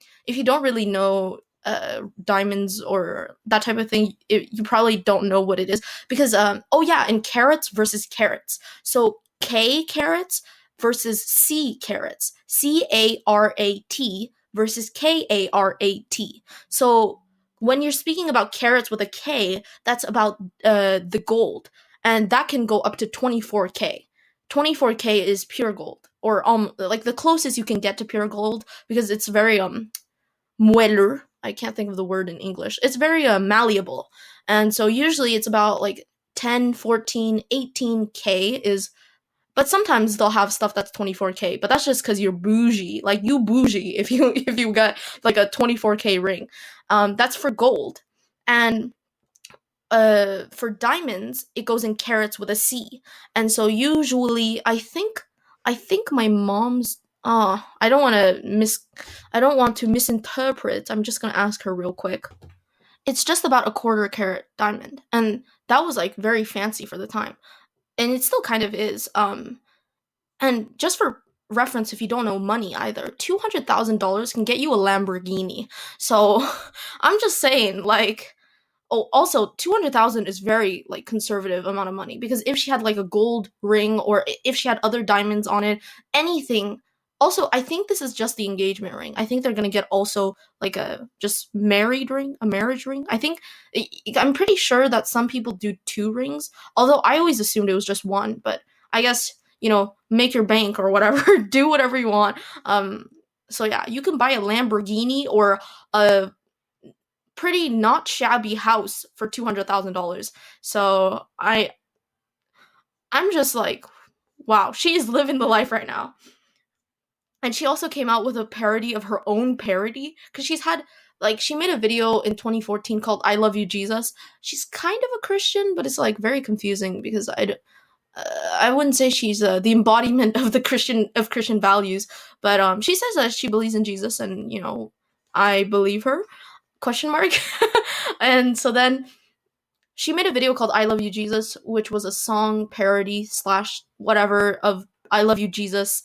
diamonds or that type of thing, you probably don't know what it is, because oh yeah, and carats versus carats. So K carats versus C carats. CARAT versus KARAT. So when you're speaking about carats with a K, that's about the gold, and that can go up to 24K. 24K is pure gold, or like the closest you can get to pure gold, because it's very mueller. I can't think of the word in English. It's very malleable, and so usually it's about like 10, 14, 18K is. But sometimes they'll have stuff that's 24K, but that's just because you're bougie. Like, you bougie if you got like a 24K ring. That's for gold. And for diamonds, it goes in carats with a C. And so usually, I think my mom's. I don't want to misinterpret. I'm just gonna ask her real quick. It's just about a quarter carat diamond, and that was like very fancy for the time, and it still kind of is. And just for reference, if you don't know money either, $200,000 can get you a Lamborghini. So I'm just saying, like, oh, also 200,000 is very like conservative amount of money, because if she had like a gold ring, or if she had other diamonds on it, anything. Also, I think this is just the engagement ring. I think they're gonna get also like a just married ring, a marriage ring. I'm pretty sure that some people do 2 rings. Although I always assumed it was just one, but I guess make your bank or whatever, do whatever you want. So yeah, you can buy a Lamborghini or a pretty not shabby house for $200,000. So I'm just like, wow, she is living the life right now. And she also came out with a parody of her own parody, because she's had, like, she made a video in 2014 called I Love You Jesus. She's kind of a Christian, but it's like very confusing because I wouldn't say she's the embodiment of the Christian values, but she says that she believes in Jesus, and I believe her. Question mark. And so then she made a video called I Love You Jesus, which was a song parody slash whatever of I Love You Jesus,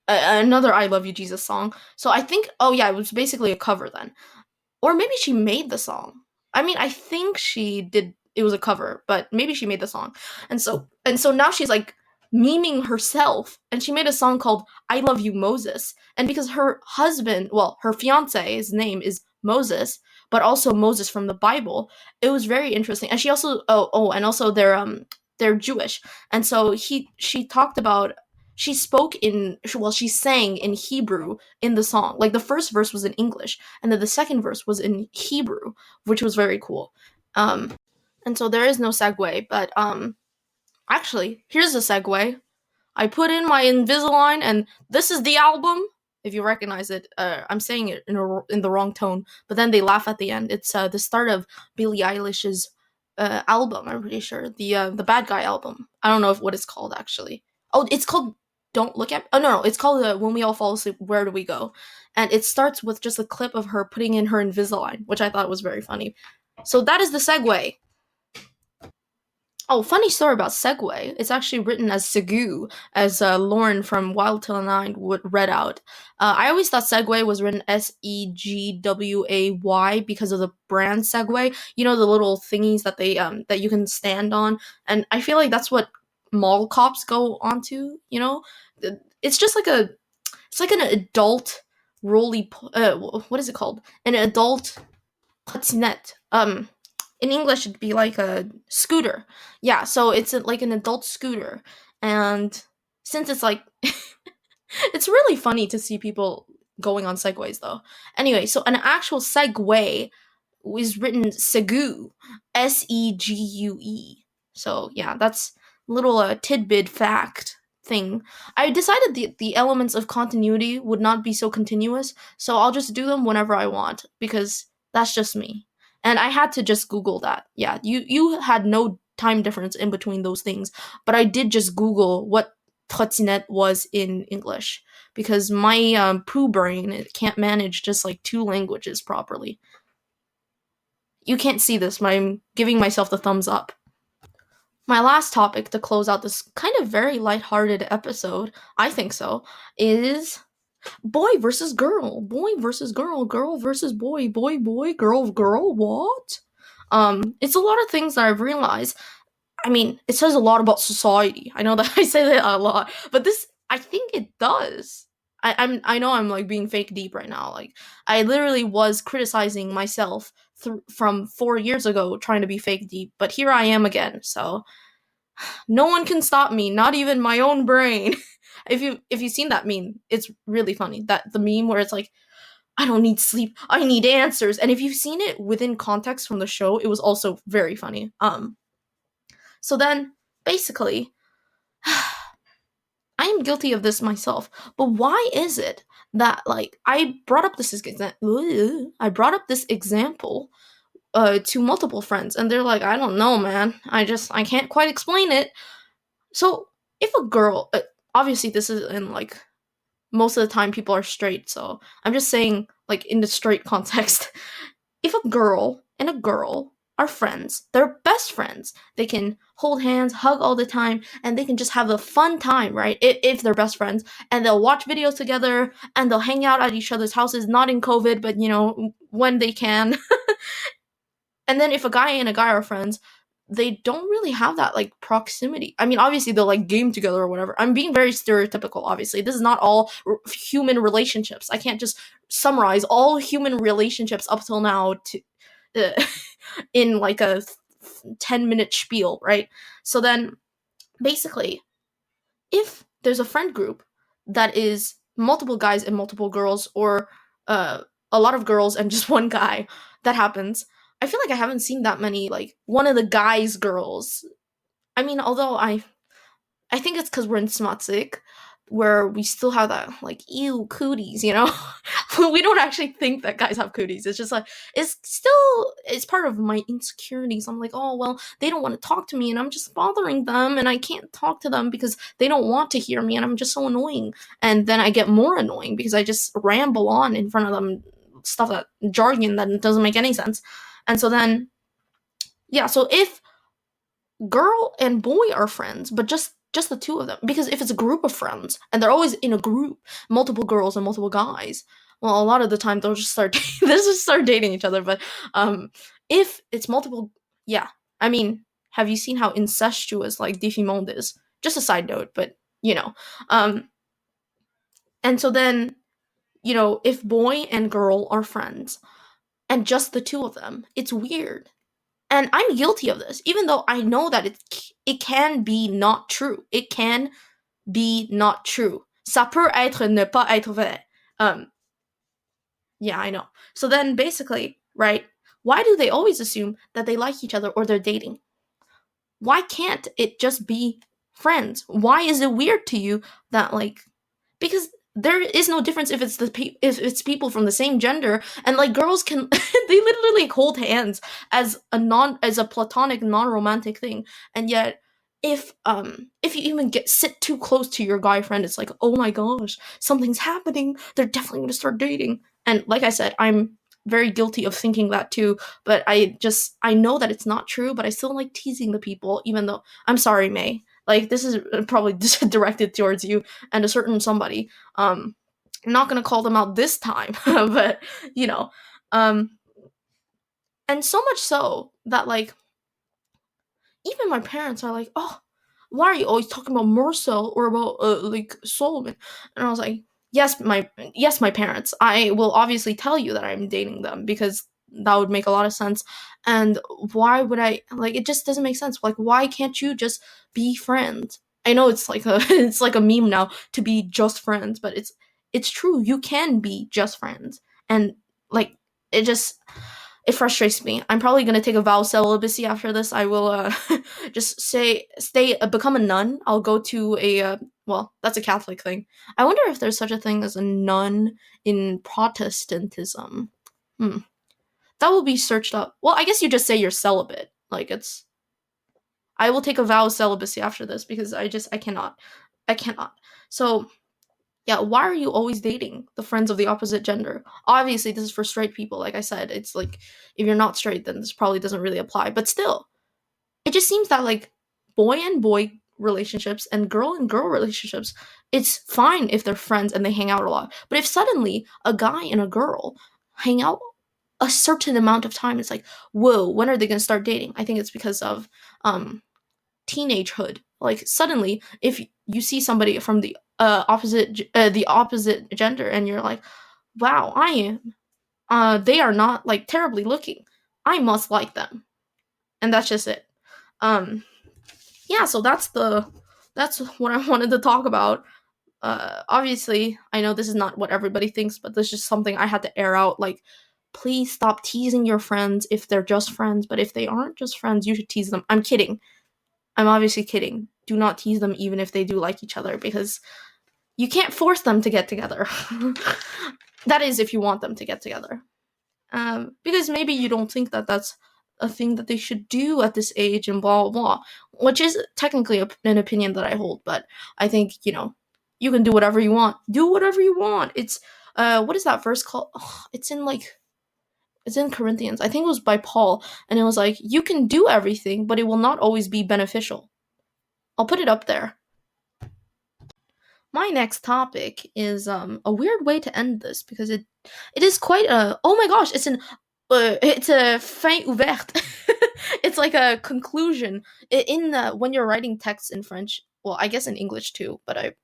another I Love You Jesus song. So I think, oh yeah, it was basically a cover then. Or maybe she made the song. I mean, I think she did. It was a cover, but maybe she made the song. And so now she's like memeing herself, and she made a song called I Love You Moses. And because her husband, well, her fiance's name is Moses, but also Moses from the Bible, it was very interesting. And she also and also they're Jewish. And so she talked about, she spoke in, well, she sang in Hebrew in the song. Like the first verse was in English, and then the second verse was in Hebrew, which was very cool. And so there is no segue, but actually, here's a segue. I put in my Invisalign, and this is the album. If you recognize it, I'm saying it in the wrong tone, but then they laugh at the end. It's the start of Billie Eilish's album. I'm pretty sure the Bad Guy album. I don't know what it's called actually. Oh, it's called Don't Look at. Oh no, it's called When We All Fall Asleep. Where Do We Go? And it starts with just a clip of her putting in her Invisalign, which I thought was very funny. So that is the segue. Oh, funny story about Segway. It's actually written as Segu, as Lauren from Wild Till 9 would read out. I always thought Segway was written Segway because of the brand Segway. You know, the little thingies that they that you can stand on, and I feel like that's what mall cops go onto. You know, it's just like it's like an adult what is it called? An adult patinette. In English it'd be like a scooter. Yeah, so it's like an adult scooter. And since it's like it's really funny to see people going on segways though. Anyway, so an actual segway is written Segu, Segue. So yeah, that's a little tidbit fact thing. I decided the elements of continuity would not be so continuous, so I'll just do them whenever I want because that's just me. And I had to just Google that. Yeah, you had no time difference in between those things, but I did just Google what trottinette was in English because my poo brain, it can't manage just like two languages properly. You can't see this, but I'm giving myself the thumbs up. My last topic to close out this kind of very lighthearted episode, I think so, is boy versus girl. Boy versus girl. Girl versus boy. Boy, girl, what? It's a lot of things that I've realized. I mean, it says a lot about society. I know that I say that a lot, but this, I think it does. I know I'm like being fake deep right now. Like I literally was criticizing myself from 4 years ago trying to be fake deep, but here I am again. So no one can stop me, not even my own brain. If you've seen that meme, it's really funny. That the meme where it's like, I don't need sleep, I need answers. And if you've seen it within context from the show, it was also very funny. So then basically I am guilty of this myself. But why is it that like I brought up this example to multiple friends, and they're like, I don't know, man. I can't quite explain it. So if a girl, obviously this is in like most of the time people are straight, so I'm just saying like in the straight context. If a girl and a girl are friends, they're best friends. They can hold hands, hug all the time, and they can just have a fun time, right? If they're best friends, and they'll watch videos together, and they'll hang out at each other's houses, not in COVID, but when they can. And then if a guy and a guy are friends, they don't really have that like proximity. I mean, obviously they'll like game together or whatever. I'm being very stereotypical, obviously. This is not all human relationships. I can't just summarize all human relationships up till now to in like a 10-minute spiel, right? So then basically, if there's a friend group that is multiple guys and multiple girls, or a lot of girls and just one guy, that happens. I feel like I haven't seen that many, like, one of the guys' girls. I mean, although I think it's because we're in Smatsik, where we still have that, like, ew, cooties, you know? We don't actually think that guys have cooties. It's just like, it's part of my insecurities. I'm like, oh, well, they don't want to talk to me, and I'm just bothering them, and I can't talk to them because they don't want to hear me, and I'm just so annoying. And then I get more annoying because I just ramble on in front of them, stuff that jargon that doesn't make any sense. And so then, yeah, so if girl and boy are friends, but just the two of them. Because if it's a group of friends and they're always in a group, multiple girls and multiple guys, well, a lot of the time they'll just start they'll just start dating each other. But if it's multiple, yeah, I mean, have you seen how incestuous like Diffie Monde is? Just a side note, but you know, um, and so then if boy and girl are friends and just the two of them, it's weird. And I'm guilty of this, even though I know that it can be not true. It can be not true. Ça peut être ne pas être vrai. Yeah, I know. So then basically, right, why do they always assume that they like each other or they're dating? Why can't it just be friends? Why is it weird to you that, like, because there is no difference if if it's people from the same gender, and like girls can they literally hold hands as a platonic non-romantic thing, and yet if you even sit too close to your guy friend, it's like, oh my gosh, something's happening, they're definitely going to start dating. And like I said, I'm very guilty of thinking that too, but I know that it's not true, but I still like teasing the people, even though I'm sorry, May, like this is probably directed towards you and a certain somebody. I'm not gonna call them out this time, but you know, um, and so much so that like even my parents are like, "Oh, why are you always talking about Marcel or about like Solomon?" And I was like, yes, my parents. I will obviously tell you that I'm dating them because that would make a lot of sense. And why would I like? It just doesn't make sense. Like, why can't you just be friends? I know it's like a it's like a meme now to be just friends, but it's true. You can be just friends, and like it just it frustrates me. I'm probably gonna take a vow of celibacy after this. I will just become a nun. I'll go to a well, that's a Catholic thing. I wonder if there's such a thing as a nun in Protestantism. Hmm. That will be searched up. Well, I guess you just say you're celibate. Like it's. I will take a vow of celibacy after this because I cannot. I cannot. So yeah, why are you always dating the friends of the opposite gender? Obviously, this is for straight people. Like I said, it's like if you're not straight, then this probably doesn't really apply. But still, it just seems that like boy and boy relationships and girl relationships, it's fine if they're friends and they hang out a lot. But if suddenly a guy and a girl hang out a certain amount of time, it's like, whoa, when are they gonna start dating? I think it's because of teenagehood. Like suddenly, if you see somebody from the opposite gender, and you're like, wow, I am. They are not like terribly looking. I must like them, and that's just it. Um, yeah. So that's what I wanted to talk about. Obviously, I know this is not what everybody thinks, but this is just something I had to air out. Like, please stop teasing your friends if they're just friends. But if they aren't just friends, you should tease them. I'm kidding. I'm obviously kidding. Do not tease them even if they do like each other because you can't force them to get together. That is if you want them to get together. Because maybe you don't think that that's a thing that they should do at this age and blah, blah, blah. Which is technically an opinion that I hold, but I think, you can do whatever you want. Do whatever you want. It's, what is that verse called? Oh, it's in Corinthians. I think it was by Paul, and it was like, you can do everything, but it will not always be beneficial. I'll put it up there. My next topic is a weird way to end this because it is quite a, oh my gosh, it's a fin ouverte. It's like a conclusion in when you're writing texts in French. Well, I guess in English too, but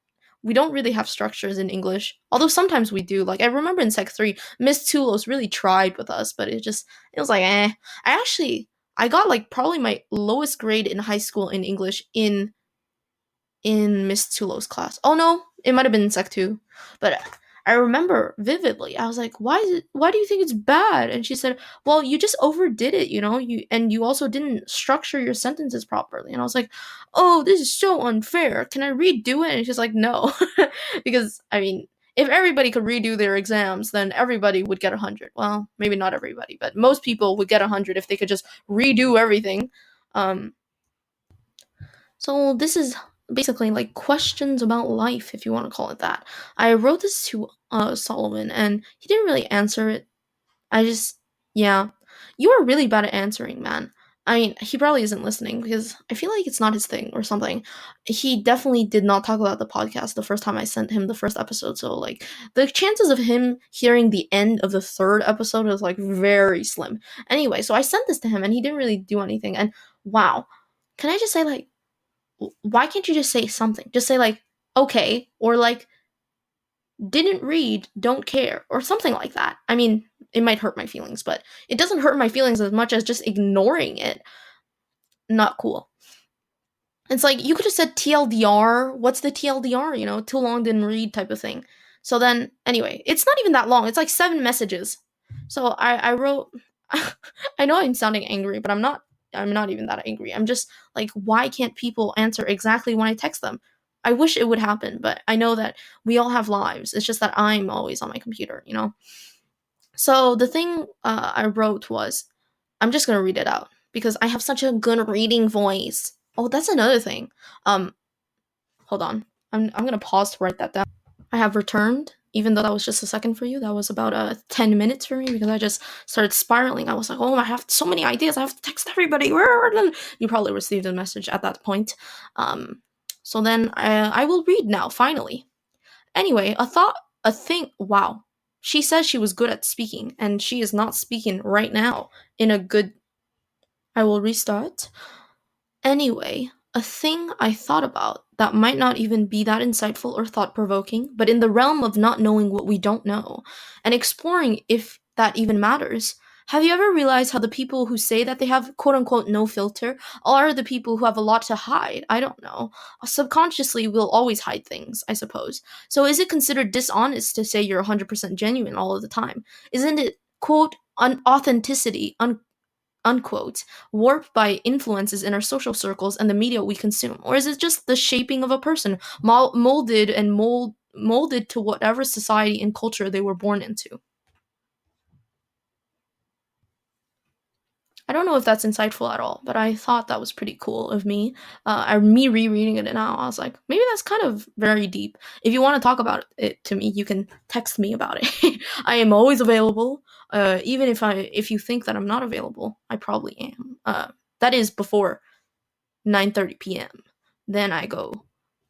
we don't really have structures in English. Although sometimes we do. Like I remember in Sec 3, Miss Tulos really tried with us, but it was like I got like probably my lowest grade in high school in English in Miss Tulo's class. Oh no, it might have been in Sec 2. But I remember vividly. I was like, why do you think it's bad? And she said, well, you just overdid it, you also didn't structure your sentences properly. And I was like, oh, this is so unfair. Can I redo it? And she's like, no. Because, I mean, if everybody could redo their exams, then everybody would get 100. Well, maybe not everybody, but most people would get 100 if they could just redo everything. Um, so this is basically like questions about life, if you want to call it that. I wrote this to Solomon, and he didn't really answer it. Yeah, you are really bad at answering, man. I mean, he probably isn't listening because I feel like it's not his thing or something. He definitely did not talk about the podcast the first time I sent him the first episode, so like the chances of him hearing the end of the third episode is like very slim. Anyway, so I sent this to him and he didn't really do anything. And wow, can I just say, like, why can't you just say something? Just say like, okay, or like, didn't read, don't care, or something like that. I mean, it might hurt my feelings, but it doesn't hurt my feelings as much as just ignoring it. Not cool. It's like, you could have said TLDR. What's the TLDR? Too long, didn't read type of thing. So then, anyway, it's not even that long. It's like 7 messages. So I wrote, I know I'm sounding angry, but I'm not even that angry. I'm just like, why can't people answer exactly when I text them? I wish it would happen, but I know that we all have lives. It's just that I'm always on my computer. So the thing I wrote was, I'm just gonna read it out because I have such a good reading voice. Oh, that's another thing. Hold on. I'm gonna pause to write that down. I have returned, even though that was just a second for you. That was about 10 minutes for me because I just started spiraling. I was like, oh, I have so many ideas. I have to text everybody. You probably received a message at that point. So then I will read now, finally. Anyway, wow. She says she was good at speaking, and she is not speaking right now in a good... I will restart. Anyway, a thing I thought about that might not even be that insightful or thought-provoking, but in the realm of not knowing what we don't know, and exploring if that even matters. Have you ever realized how the people who say that they have quote-unquote no filter are the people who have a lot to hide? I don't know. Subconsciously, we'll always hide things, I suppose. So is it considered dishonest to say you're 100% genuine all of the time? Isn't it, quote, authenticity, unquote, warped by influences in our social circles and the media we consume? Or is it just the shaping of a person, molded to whatever society and culture they were born into? I don't know if that's insightful at all, but I thought that was pretty cool of me. Me rereading it now, I was like, maybe that's kind of very deep. If you want to talk about it to me, you can text me about it. I am always available. Even if you think that I'm not available, I probably am. That is before 9:30 p.m. Then I go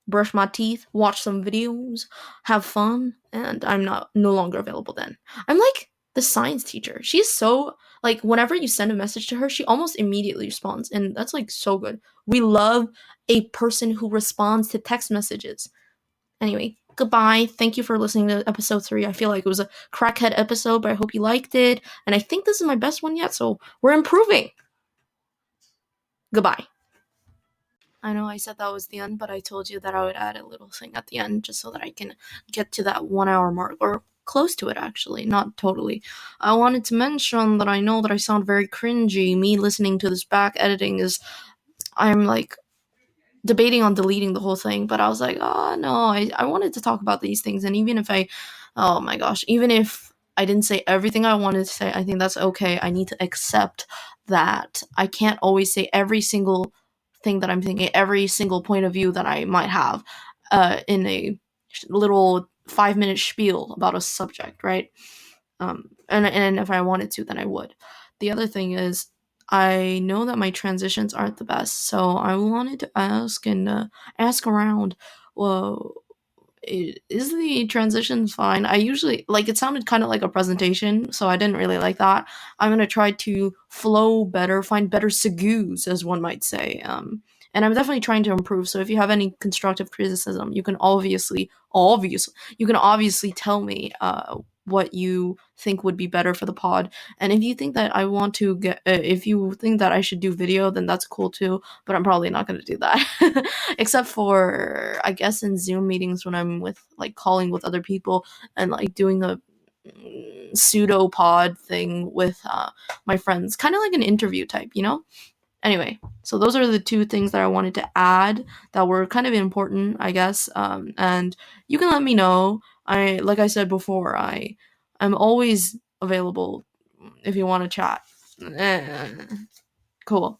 brush my teeth, watch some videos, have fun, and I'm no longer available then. I'm like the science teacher. She's so, like, whenever you send a message to her, she almost immediately responds, and that's like so good. We love a person who responds to text messages. Anyway, goodbye. Thank you for listening to episode 3. I feel like it was a crackhead episode, but I hope you liked it. And I think this is my best one yet, so we're improving. Goodbye. I know I said that was the end, but I told you that I would add a little thing at the end just so that I can get to that 1 hour mark, or close to it actually, not totally. I wanted to mention that I know that I sound very cringy. Me listening to this back editing I'm like debating on deleting the whole thing, but I was like, oh no, I wanted to talk about these things, and oh my gosh, even if I didn't say everything I wanted to say, I think that's okay. I need to accept that I can't always say every single thing that I'm thinking, every single point of view that I might have in a little 5-minute spiel about a subject, right? And if I wanted to, then I would. The other thing is, I know that my transitions aren't the best, so I wanted to ask around. Well, is the transition fine? I usually, like, it sounded kind of like a presentation, so I didn't really like that. I'm gonna try to flow better, find better segues, as one might say. And I'm definitely trying to improve. So if you have any constructive criticism, you can obviously tell me what you think would be better for the pod. And if you think that if you think that I should do video, then that's cool too. But I'm probably not going to do that, except for I guess in Zoom meetings when I'm with like calling with other people and like doing a pseudo pod thing with my friends, kind of like an interview type, you know. Anyway, so those are the two things that I wanted to add that were kind of important, I guess. And you can let me know. Like I said before, I'm always available if you want to chat. Cool.